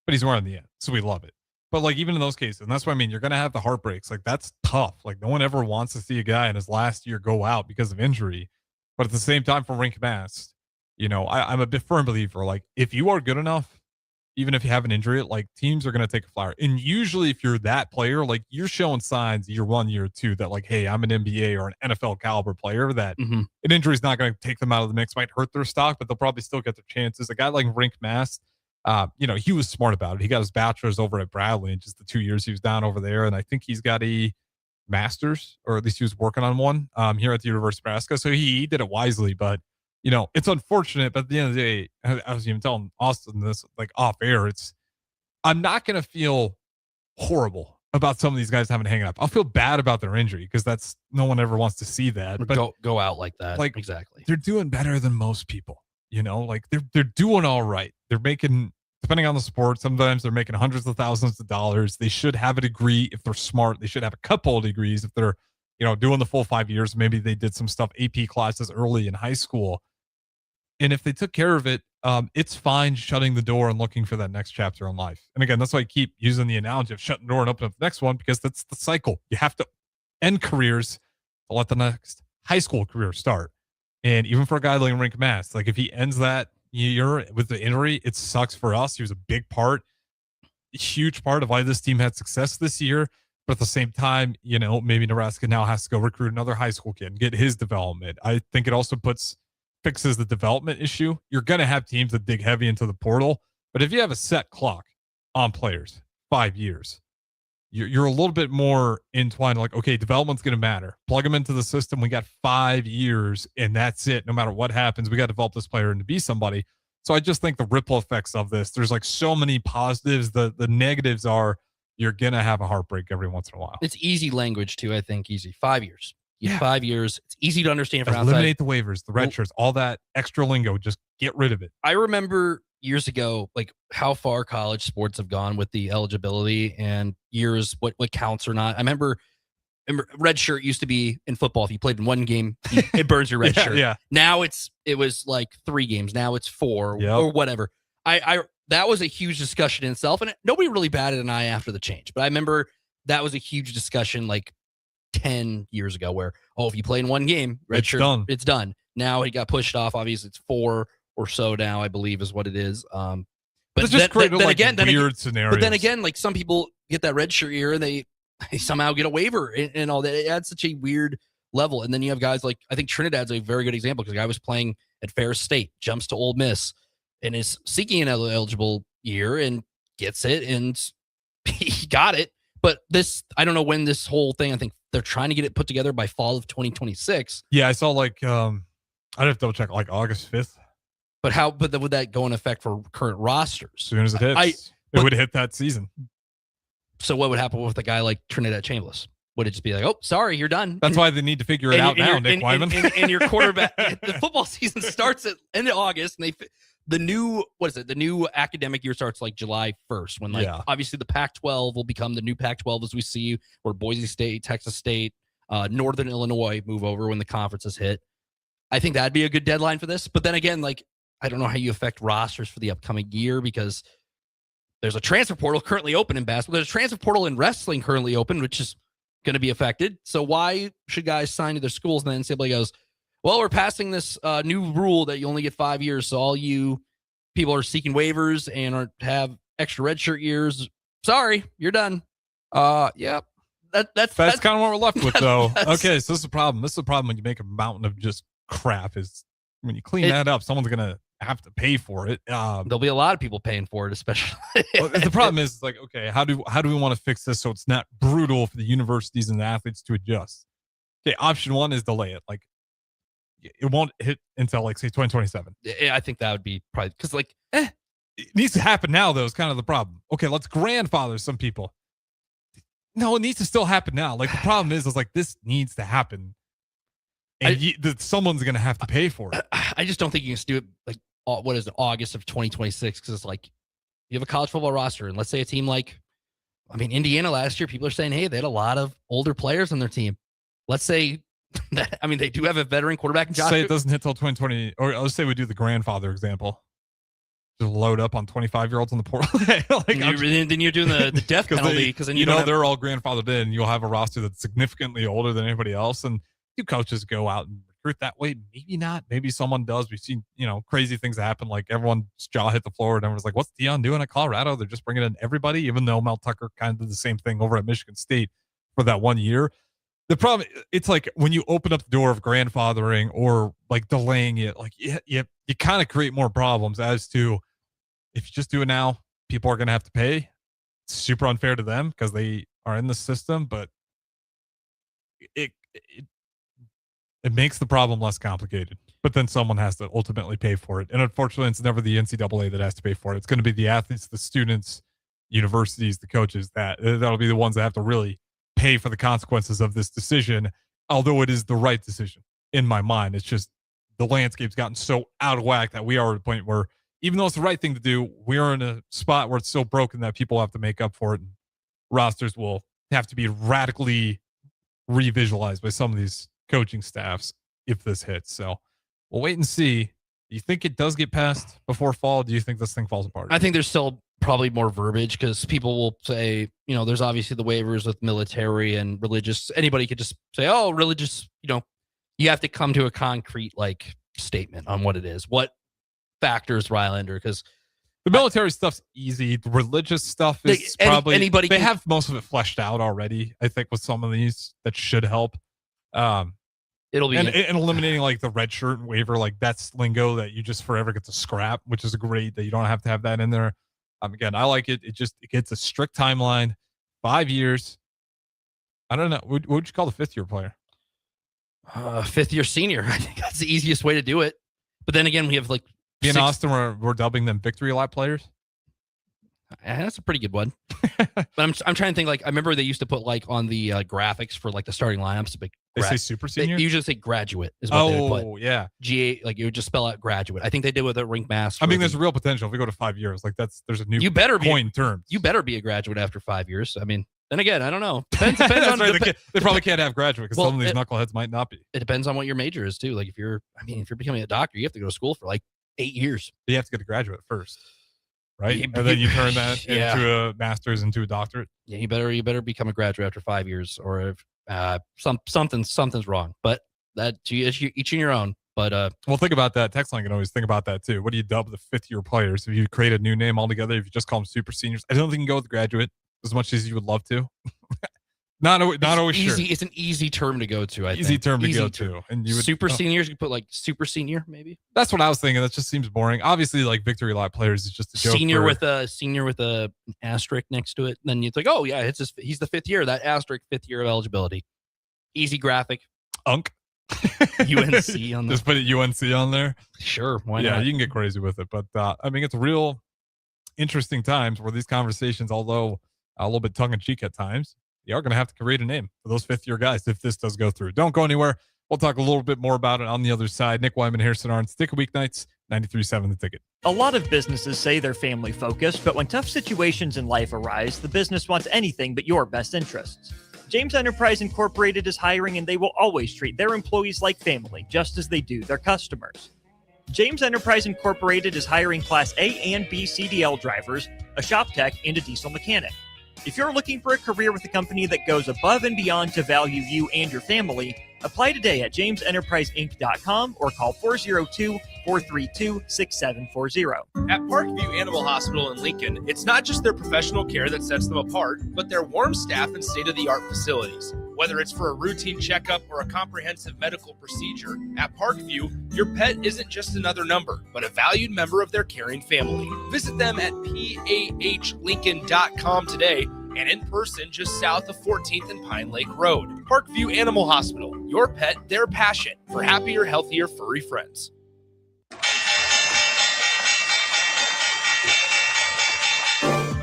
But he's wearing the end, so we love it. But like even in those cases, and that's what I mean, you're gonna have the heartbreaks. Like that's tough. Like no one ever wants to see a guy in his last year go out because of injury. But at the same time, for Rink Mast, I'm a bit firm believer. Like if you are good enough, even if you have an injury, like teams are gonna take a flyer. And usually, if you're that player, like you're showing signs year 1, year 2 that like, hey, I'm an NBA or an NFL caliber player. That an injury is not gonna take them out of the mix. Might hurt their stock, but they'll probably still get their chances. A guy like Rink Mast. He was smart about it. He got his bachelor's over at Bradley in just the 2 years he was down over there. And I think he's got a master's, or at least he was working on one here at the University of Nebraska. So he did it wisely, but It's unfortunate, but at the end of the day, I was even telling Austin this like off air. I'm not going to feel horrible about some of these guys having to hang up. I'll feel bad about their injury because no one ever wants to see that. But go out like that. Like, exactly. They're doing better than most people, like they're doing all right. They're making, depending on the sport, sometimes they're making hundreds of thousands of dollars. They should have a degree if they're smart. They should have a couple of degrees if they're, doing the full 5 years. Maybe they did some stuff, AP classes early in high school. And if they took care of it, it's fine shutting the door and looking for that next chapter in life. And again, that's why I keep using the analogy of shutting the door and opening up the next one, because that's the cycle. You have to end careers to let the next high school career start. And even for a guy like Rink Mass, like if he ends that year with the injury, it sucks for us. He was a huge part of why this team had success this year. But at the same time, maybe Nebraska now has to go recruit another high school kid and get his development. I think it also fixes the development issue. You're going to have teams that dig heavy into the portal, but if you have a set clock on players, 5 years, you're a little bit more entwined. Like, okay, development's going to matter. Plug them into the system. We got 5 years and that's it. No matter what happens, we got to develop this player into be somebody. So I just think the ripple effects of this, there's like so many positives. The negatives are you're going to have a heartbreak every once in a while. It's easy language too. I think easy. 5 years. 5 years. It's easy to understand from outside. Eliminate the waivers, the red shirts, all that extra lingo. Just get rid of it. I remember years ago, like how far college sports have gone with the eligibility and years, what counts or not. I remember red shirt used to be in football. If you played in one game, it burns your red shirt. Yeah. Now it was like 3 games. Now it's 4 or whatever. That was a huge discussion in itself, and nobody really batted an eye after the change. But I remember that was a huge discussion like 10 years ago where, if you play in one game, red shirt, it's done. Now it got pushed off. Obviously, it's 4 or so now, I believe is what it is. But it's just created weird scenarios. But then again, like some people get that red shirt year and they somehow get a waiver and all that. It adds such a weird level. And then you have guys like, I think Trinidad's a very good example because the guy was playing at Ferris State, jumps to Ole Miss, and is seeking an eligible year and gets it, and he got it. But this, I don't know when this whole thing, I think they're trying to get it put together by fall of 2026. Yeah, I saw like, I'd have to double check, like August 5th. But would that go in effect for current rosters? As soon as it hits, it would hit that season. So what would happen with a guy like Trinidad Chambliss? Would it just be like, oh, sorry, you're done? That's why they need to figure it out now, Nick Whyman. And your quarterback, the football season starts at end of August, and the new academic year starts like July 1st, when obviously the Pac-12 will become the new Pac-12 as we see, where Boise State, Texas State, Northern Illinois move over when the conferences hit. I think that'd be a good deadline for this. But then again, like, I don't know how you affect rosters for the upcoming year because there's a transfer portal currently open in basketball. There's a transfer portal in wrestling currently open, which is going to be affected. So why should guys sign to their schools? And then NCAA goes, well, we're passing this new rule that you only get 5 years. So all you people are seeking waivers and have extra redshirt years. Sorry, you're done. Yep. That's kind of what we're left with, though. Okay, so this is a problem. This is a problem when you make a mountain of just crap. Is when you clean that up, someone's gonna have to pay for it. There'll be a lot of people paying for it, especially. The problem is like, okay, how do we want to fix this so it's not brutal for the universities and the athletes to adjust? Okay, option one is delay it. Like, it won't hit until like say 2027. I think that would be probably because like it needs to happen now, though, is kind of the problem. Okay, let's grandfather some people. No, it needs to still happen now. Like the problem is like this needs to happen, and someone's gonna have to pay for it. I just don't think you can just do it like what is it, August of 2026, because it's like you have a college football roster, and let's say a team like, I mean, Indiana last year, people are saying, hey, they had a lot of older players on their team. Let's say that, I mean, they do have a veteran quarterback in Josh. Say it doesn't hit till 2020, or let's say we do the grandfather example. Just load up on 25-year-olds on the portal. Then you're doing the death penalty because then they're all grandfathered in. You'll have a roster that's significantly older than anybody else, and do coaches go out and recruit that way? Maybe not. Maybe someone does. We've seen crazy things happen. Like everyone's jaw hit the floor, and everyone's like, "What's Deion doing at Colorado? They're just bringing in everybody." Even though Mel Tucker kind of did the same thing over at Michigan State for that 1 year. The problem, it's like when you open up the door of grandfathering or like delaying it, like you kind of create more problems as to. If you just do it now, people are going to have to pay. It's super unfair to them because they are in the system, but it makes the problem less complicated. but then someone has to ultimately pay for it. And unfortunately, it's never the NCAA that has to pay for it. It's going to be the athletes, the students, universities, the coaches that'll be the ones that have to really pay for the consequences of this decision. Although it is the right decision in my mind, it's just the landscape's gotten so out of whack that we are at a point where, even though it's the right thing to do, we are in a spot where it's so broken that people have to make up for it. And rosters will have to be radically revisualized by some of these coaching staffs if this hits. So we'll wait and see. Do you think it does get passed before fall? Do you think this thing falls apart? I think there's still probably more verbiage because people will say, there's obviously the waivers with military and religious. Anybody could just say, oh, religious, you have to come to a concrete statement on what it is. What factors Rylander? Because the military stuff's easy. The religious stuff is probably anybody. They have most of it fleshed out already. I think with some of these that should help. It'll be and eliminating the red shirt waiver, that's lingo that you just forever get to scrap, which is great that you don't have to have that in there. Again, I like it. It gets a strict timeline, 5 years. I don't know. What would you call the fifth year player? Fifth year senior. I think that's the easiest way to do it. But then again, we have Me and Austin we're dubbing them victory lap players. That's a pretty good one. But I'm trying to think. I remember they used to put on the graphics for the starting lineups. They say super senior. They usually say graduate is what they would put. Oh yeah, GA. It would just spell out graduate. I think they did with a rink master. I mean, there's real potential if we go to 5 years. There's a new coin term. You better be a graduate after 5 years. I mean, then again, I don't know. Depends on right. They probably can't have graduate because some of these knuckleheads might not be. It depends on what your major is too. If you're becoming a doctor, you have to go to school for 8 years. You have to get a graduate first. Right, and then you turn that into a master's, into a doctorate. Yeah, you better become a graduate after 5 years, or if something's wrong. But that to each in your own. But well, think about that. Text line can always think about that too. What do you dub the fifth year players? If you create a new name altogether, if you just call them super seniors, I don't think you can go with graduate as much as you would love to. Not always easy. sure. It's an easy term to go to. Easy term to go to. And you would, super seniors, you put super senior maybe. That's what I was thinking. That just seems boring. Obviously, victory lap players is just a joke. Senior with a asterisk next to it. Then it's oh yeah, he's the fifth year. That asterisk, fifth year of eligibility. Easy graphic. UNC on there. Just put it UNC on there. Sure, why not? Yeah, you can get crazy with it, but I mean, it's real interesting times where these conversations, although a little bit tongue in cheek at times, you are going to have to create a name for those fifth year guys if this does go through. Don't go anywhere. We'll talk a little bit more about it on the other side. Nick Whyman, Harrison Arens, Ticket Weeknights, 93.7 The Ticket. A lot of businesses say they're family focused, but when tough situations in life arise, the business wants anything but your best interests. James Enterprise Incorporated is hiring, and they will always treat their employees like family, just as they do their customers. James Enterprise Incorporated is hiring Class A and B CDL drivers, a shop tech, and a diesel mechanic. If you're looking for a career with a company that goes above and beyond to value you and your family, apply today at jamesenterpriseinc.com or call 402-432-6740. At Parkview Animal Hospital in Lincoln, it's not just their professional care that sets them apart, but their warm staff and state-of-the-art facilities. Whether it's for a routine checkup or a comprehensive medical procedure, at Parkview, your pet isn't just another number, but a valued member of their caring family. Visit them at pahlincoln.com today and in person just south of 14th and Pine Lake Road. Parkview Animal Hospital, your pet, their passion for happier, healthier, furry friends.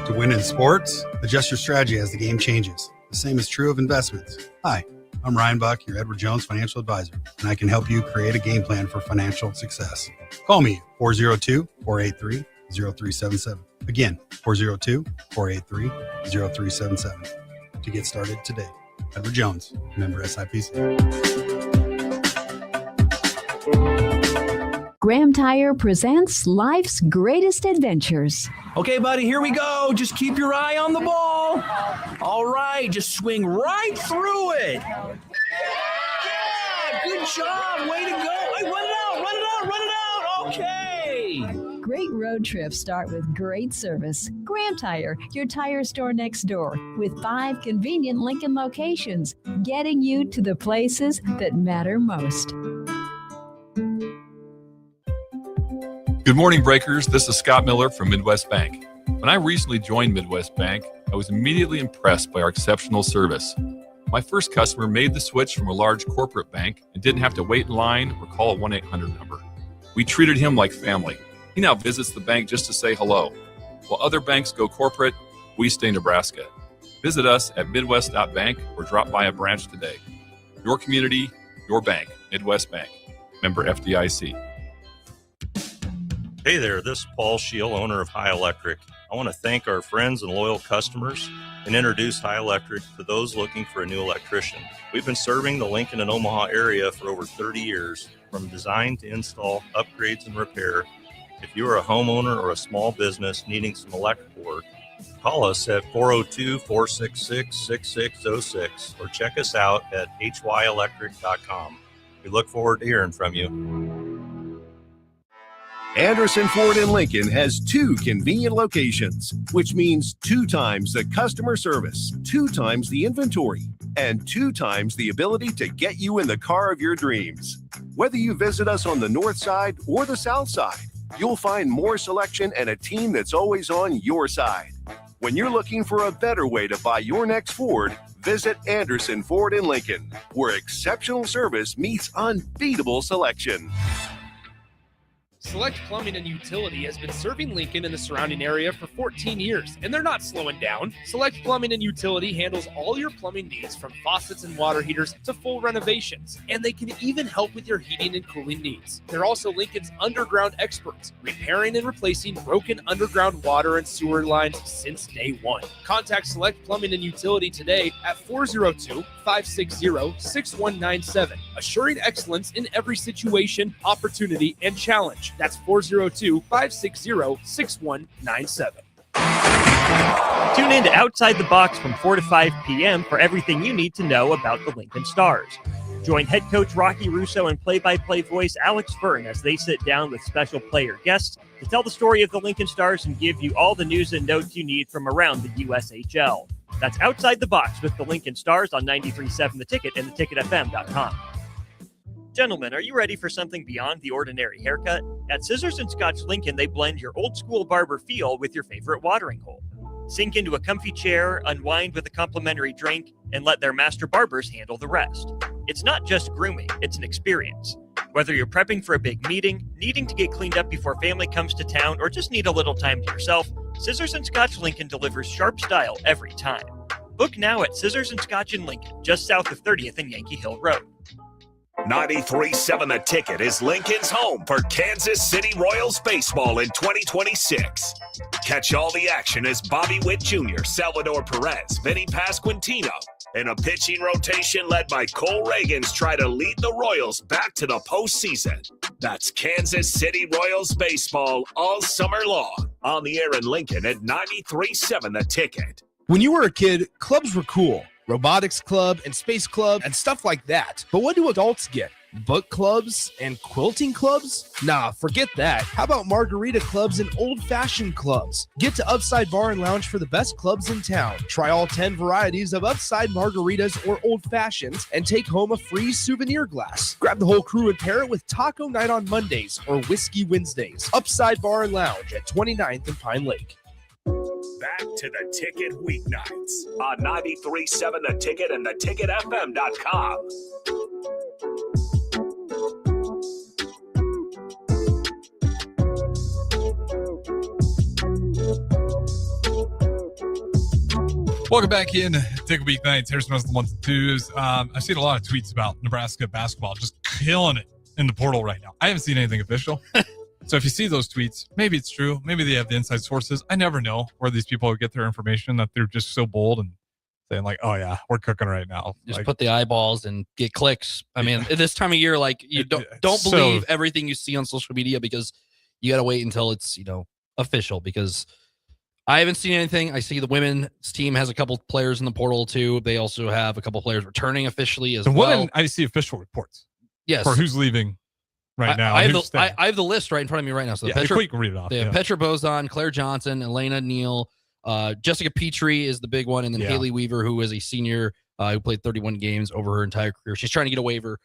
To win in sports, adjust your strategy as the game changes. The same is true of investments. Hi, I'm Ryan Buck, your Edward Jones financial advisor, and I can help you create a game plan for financial success. Call me at 402-483-0377. Again, 402-483-0377 to get started today. Edward Jones, member SIPC. Graham Tire presents life's greatest adventures. Okay, buddy, here we go. Just keep your eye on the ball. All right, just swing right through it. Yeah, good job. Way to go. Hey, run it out. Okay. Great road trips start with great service. Graham Tire, your tire store next door, with 5 convenient Lincoln locations, getting you to the places that matter most. Good morning, Breakers. This is Scott Miller from Midwest Bank. When I recently joined Midwest Bank, I was immediately impressed by our exceptional service. My first customer made the switch from a large corporate bank and didn't have to wait in line or call a 1-800 number. We treated him like family. He now visits the bank just to say hello. While other banks go corporate, we stay Nebraska. Visit us at midwest.bank or drop by a branch today. Your community, your bank. Midwest Bank. Member FDIC. Hey there, this is Paul Scheel, owner of High Electric. I want to thank our friends and loyal customers and introduce High Electric to those looking for a new electrician. We've been serving the Lincoln and Omaha area for over 30 years, from design to install, upgrades, and repair. If you are a homeowner or a small business needing some electrical work, call us at 402-466-6606 or check us out at hyelectric.com. We look forward to hearing from you. Anderson Ford in Lincoln has 2 convenient locations, which means 2 times the customer service, 2 times the inventory, and 2 times the ability to get you in the car of your dreams. Whether you visit us on the north side or the south side, you'll find more selection and a team that's always on your side. When you're looking for a better way to buy your next Ford, visit Anderson Ford in Lincoln, where exceptional service meets unbeatable selection. Select Plumbing and Utility has been serving Lincoln and the surrounding area for 14 years, and they're not slowing down. Select Plumbing and Utility handles all your plumbing needs, from faucets and water heaters to full renovations, and they can even help with your heating and cooling needs. They're also Lincoln's underground experts, repairing and replacing broken underground water and sewer lines since day one. Contact Select Plumbing and Utility today at 402-560-6197, assuring excellence in every situation, opportunity, and challenge. That's 402-560-6197. Tune in to Outside the Box from 4 to 5 p.m. for everything you need to know about the Lincoln Stars. Join head coach Rocky Russo and play-by-play voice Alex Fern as they sit down with special player guests to tell the story of the Lincoln Stars and give you all the news and notes you need from around the USHL. That's Outside the Box with the Lincoln Stars on 93.7 The Ticket and theticketfm.com. Gentlemen, are you ready for something beyond the ordinary haircut? At Scissors & Scotch Lincoln, they blend your old-school barber feel with your favorite watering hole. Sink into a comfy chair, unwind with a complimentary drink, and let their master barbers handle the rest. It's not just grooming, it's an experience. Whether you're prepping for a big meeting, needing to get cleaned up before family comes to town, or just need a little time to yourself, Scissors & Scotch Lincoln delivers sharp style every time. Book now at Scissors & Scotch in Lincoln, just south of 30th and Yankee Hill Road. 93.7 The Ticket is Lincoln's home for Kansas City Royals baseball in 2026. Catch all the action as Bobby Witt Jr., Salvador Perez, Vinny Pasquantino, and a pitching rotation led by Cole Reagans try to lead the Royals back to the postseason. That's Kansas City Royals baseball all summer long on the air in Lincoln at 93.7 The Ticket. When you were a kid, clubs were cool. Robotics club and space club and stuff like that. But what do adults get? Book clubs and quilting clubs? Nah, forget that. How about margarita clubs and old-fashioned clubs? Get to Upside Bar and Lounge for the best clubs in town. Try all 10 varieties of Upside margaritas or old-fashions and take home a free souvenir glass. Grab the whole crew and pair it with Taco Night on Mondays or Whiskey Wednesdays. Upside Bar and Lounge at 29th and Pine Lake. Back to The Ticket weeknights on 93.7 The Ticket and theticketfm.com. Welcome back in. Ticket weeknights. Here's most of the ones and twos. I've seen a lot of tweets about Nebraska basketball just killing it in the portal right now. I haven't seen anything official. So if you see those tweets, maybe it's true. Maybe they have the inside sources. I never know where these people get their information, that they're just so bold and saying like, oh yeah, we're cooking right now. Just like, put the eyeballs and get clicks. I mean, at this time of year, like you don't so, believe everything you see on social media, because you got to wait until it's, official, because I haven't seen anything. I see the women's team has a couple players in the portal too. They also have a couple players returning officially as well. The women, I see official reports. Yes. For who's leaving right now. I have the list right in front of me right now. So Petra, you can read it off. They have Petra Bozon, Claire Johnson, Elena Neal, Jessica Petrie is the big one, and then Haley Weaver, who is a senior who played 31 games over her entire career. She's trying to get a waiver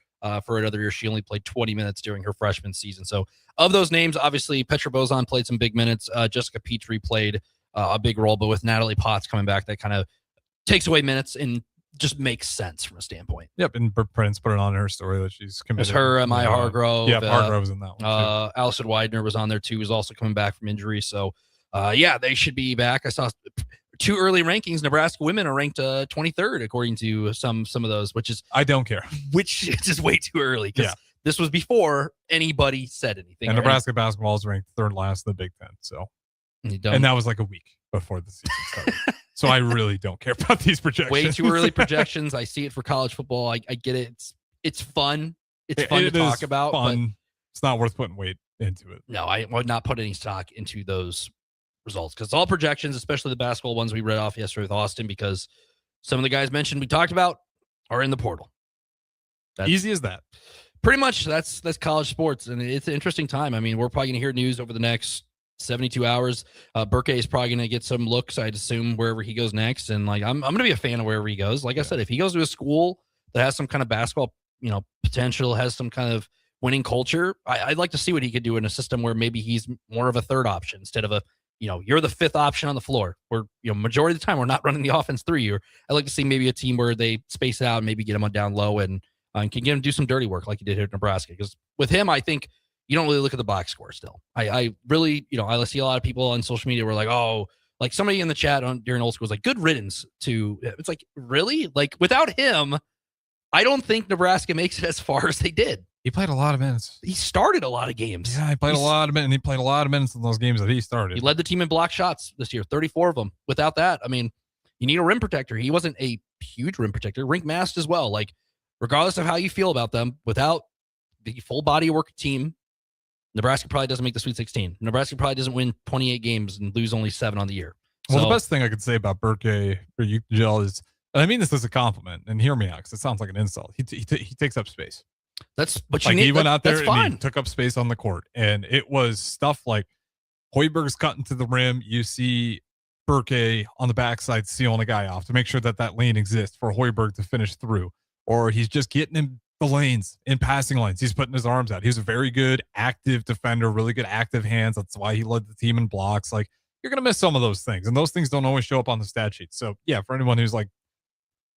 for another year. She only played 20 minutes during her freshman season. So of those names, obviously Petra Bozon played some big minutes. Jessica Petrie played a big role, but with Natalie Potts coming back, that kind of takes away minutes. And just makes sense from a standpoint. Yep, and Prince put it on her story that she's committed. It's her, Maya Hargrove. Yeah, Hargrove's in that one too. Allison Widener was on there too. Was also coming back from injury. So, they should be back. I saw 2 early rankings. Nebraska women are ranked 23rd according to some of those, which is I don't care. Which is just way too early because this was before anybody said anything. And Nebraska basketball is ranked 3rd last in the Big Ten. So, and that was like a week before the season started. So I really don't care about these projections. Way too early projections. I see it for college football. I get it. It's fun. It's fun to talk about. But it's not worth putting weight into it. No, I would not put any stock into those results because all projections, especially the basketball ones we read off yesterday with Austin, because some of the guys mentioned we talked about are in the portal. That's easy as that. Pretty much that's college sports, and it's an interesting time. I mean, we're probably going to hear news over the next 72 hours. Burke is probably going to get some looks, I'd assume, wherever he goes next. And like, I'm going to be a fan of wherever he goes. Like I said, if he goes to a school that has some kind of basketball, potential, has some kind of winning culture, I'd like to see what he could do in a system where maybe he's more of a 3rd option instead of a, you're the 5th option on the floor where, majority of the time we're not running the offense through you. I'd like to see maybe a team where they space it out and maybe get him on down low and can get him to do some dirty work like he did here at Nebraska. Because with him, I think you don't really look at the box score still. I really, I see a lot of people on social media were like, oh, like somebody in the chat during old school was like, good riddance to, it's like, really? Like without him, I don't think Nebraska makes it as far as they did. He played a lot of minutes. He started a lot of games. Yeah, he played a lot of minutes, and he played a lot of minutes in those games that he started. He led the team in block shots this year, 34 of them. Without that, I mean, you need a rim protector. He wasn't a huge rim protector. Rink masked as well. Like, regardless of how you feel about them, without the full body work team, Nebraska probably doesn't make the Sweet 16. Nebraska probably doesn't win 28 games and lose only 7 on the year. Well, the best thing I could say about Burke or Gel is, and I mean this as a compliment, and hear me out because it sounds like an insult. He takes up space. That's what he went out there and he took up space on the court, and it was stuff like Hoiberg's cutting to the rim. You see Burke on the backside sealing a guy off to make sure that lane exists for Hoiberg to finish through, or he's just getting him the lanes in passing lanes. He's putting his arms out. He's a very good active defender, really good active hands. That's why he led the team in blocks. Like, you're gonna miss some of those things, and those things don't always show up on the stat sheet. So yeah, for anyone who's like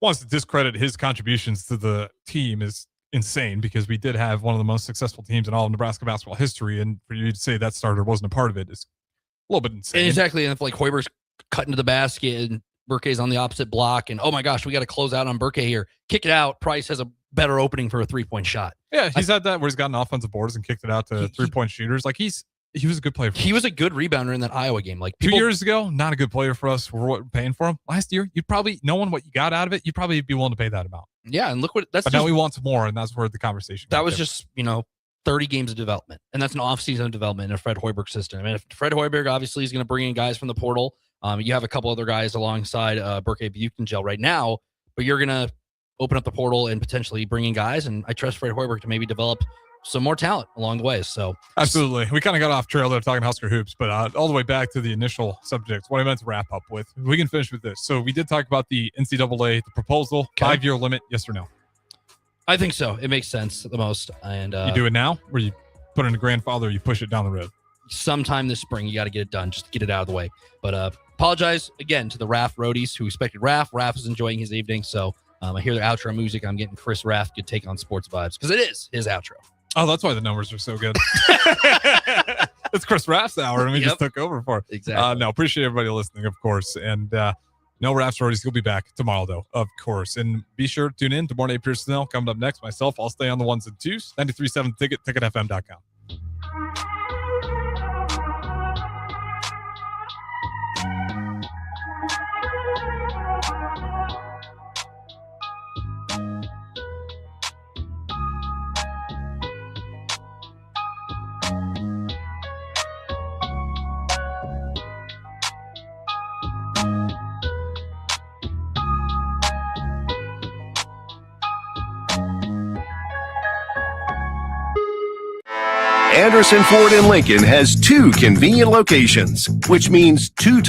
wants to discredit his contributions to the team is insane, because we did have one of the most successful teams in all of Nebraska basketball history, and for you to say that starter wasn't a part of it is a little bit insane. Exactly, and if like Hoiberg's cutting to the basket and Burke's on the opposite block, and oh my gosh, we got to close out on Burke here. Kick it out. Price has a better opening for a 3-point shot. Yeah, he's had that where he's gotten offensive boards and kicked it out to 3-point shooters. Like he was a good player. He was a good rebounder in that Iowa game. Like 2 years ago, not a good player for us. We're what we're paying for him. Last year, you'd probably knowing what you got out of it, you'd probably be willing to pay that amount. Yeah, and look what that's. But now he wants more, and that's where the conversation. That was just 30 games of development, and that's an off-season development in a Fred Hoiberg system. And if Fred Hoiberg obviously is going to bring in guys from the portal, you have a couple other guys alongside Burke Buchengel right now, but you're going to open up the portal and potentially bring in guys. And I trust Fred Hoiberg to maybe develop some more talent along the way. So absolutely, we kind of got off trail there talking Husker hoops, but all the way back to the initial subject, what I meant to wrap up with. We can finish with this. So we did talk about the NCAA, the proposal, 5-year limit. Yes or no? I think so. It makes sense the most. And you do it now, or you put in a grandfather, or you push it down the road? Sometime this spring, you got to get it done. Just get it out of the way. But apologize again to the Raff roadies who expected Raff. Raff is enjoying his evening. So I hear their outro music. I'm getting Chris Raff good take on sports vibes because it is his outro. Oh, that's why the numbers are so good. It's Chris Raff's hour, and we just took over for it. Exactly. No, appreciate everybody listening, of course. And no Raff's roadies. He'll be back tomorrow, though, of course. And be sure to tune in to More Nate Pearsonell coming up next. Myself, I'll stay on the ones and twos. 93.7 Ticket, ticketfm.com. Anderson Ford in Lincoln has 2 convenient locations, which means 2 times